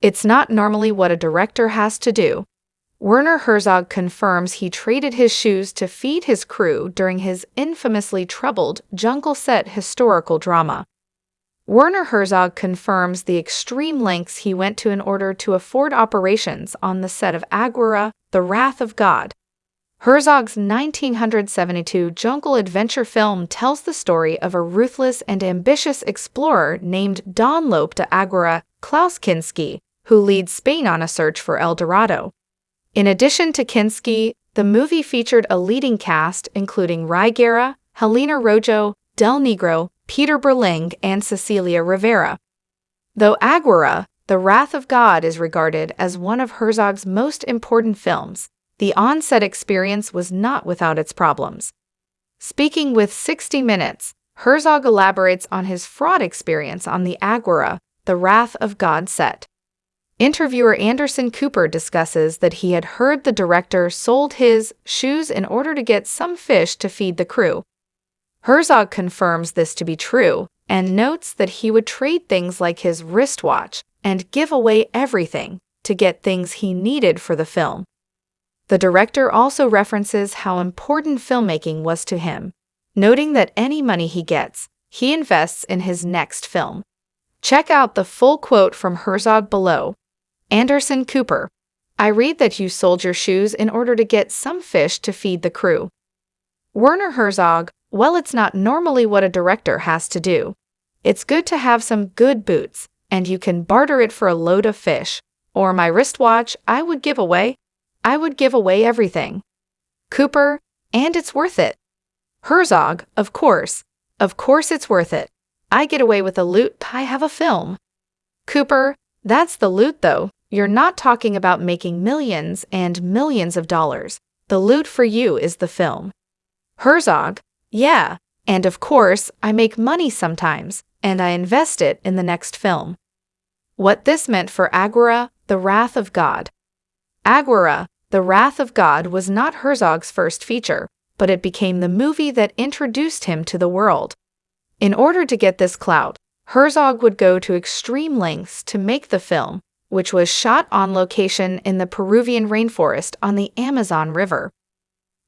It's not normally what a director has to do. Werner Herzog confirms he traded his shoes to feed his crew during his infamously troubled jungle set historical drama. Werner Herzog confirms the extreme lengths he went to in order to afford operations on the set of Aguirre, The Wrath of God. Herzog's 1972 jungle adventure film tells the story of a ruthless and ambitious explorer named Don Lope de Aguirre Klaus Kinski, who leads Spain on a search for El Dorado. In addition to Kinski, the movie featured a leading cast including Ry Guerra, Helena Rojo, Del Negro, Peter Berling, and Cecilia Rivera. Though Aguirre, The Wrath of God is regarded as one of Herzog's most important films, the on-set experience was not without its problems. Speaking with 60 Minutes, Herzog elaborates on his fraud experience on the Aguirre, The Wrath of God set. Interviewer Anderson Cooper discusses that he had heard the director sold his shoes in order to get some fish to feed the crew. Herzog confirms this to be true and notes that he would trade things like his wristwatch and give away everything to get things he needed for the film. The director also references how important filmmaking was to him, noting that any money he gets, he invests in his next film. Check out the full quote from Herzog below. Anderson Cooper: I read that you sold your shoes in order to get some fish to feed the crew. Werner Herzog: well, it's not normally what a director has to do. It's good to have some good boots, and you can barter it for a load of fish. Or my wristwatch, I would give away everything. Cooper: and it's worth it. Herzog: of course it's worth it. I get away with the loot, I have a film. Cooper: that's the loot though. You're not talking about making millions and millions of dollars. The loot for you is the film. Herzog: yeah, and of course I make money sometimes, and I invest it in the next film. What this meant for Aguirre, The Wrath of God. Aguirre, The Wrath of God was not Herzog's first feature, but it became the movie that introduced him to the world. In order to get this clout, Herzog would go to extreme lengths to make the film, which was shot on location in the Peruvian rainforest on the Amazon River.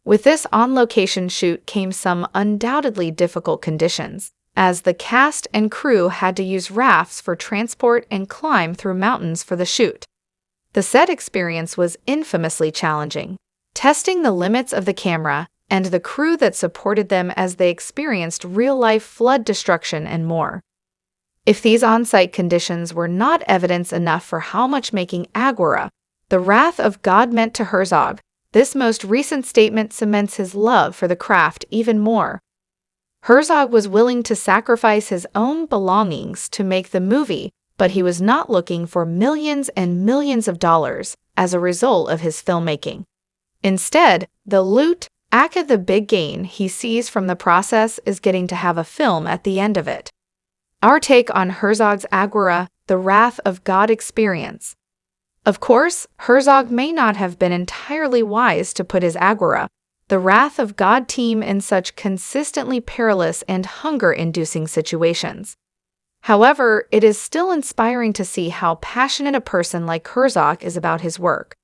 With this on-location shoot came some undoubtedly difficult conditions, as the cast and crew had to use rafts for transport and climb through mountains for the shoot. The set experience was infamously challenging, testing the limits of the camera and the crew that supported them as they experienced real-life flood destruction and more. If these on-site conditions were not evidence enough for how much making Aguirre, The Wrath of God meant to Herzog, this most recent statement cements his love for the craft even more. Herzog was willing to sacrifice his own belongings to make the movie, but he was not looking for millions and millions of dollars as a result of his filmmaking. Instead, the loot, aka the big gain he sees from the process, is getting to have a film at the end of it. Our take on Herzog's Aguirre, The Wrath of God experience. Of course, Herzog may not have been entirely wise to put his Aguirre, The Wrath of God team in such consistently perilous and hunger-inducing situations. However, it is still inspiring to see how passionate a person like Herzog is about his work.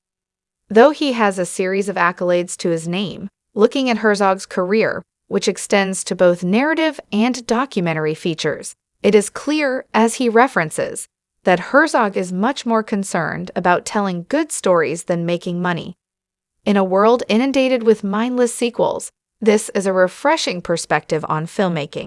Though he has a series of accolades to his name, looking at Herzog's career, which extends to both narrative and documentary features, it is clear, as he references, that Herzog is much more concerned about telling good stories than making money. In a world inundated with mindless sequels, this is a refreshing perspective on filmmaking.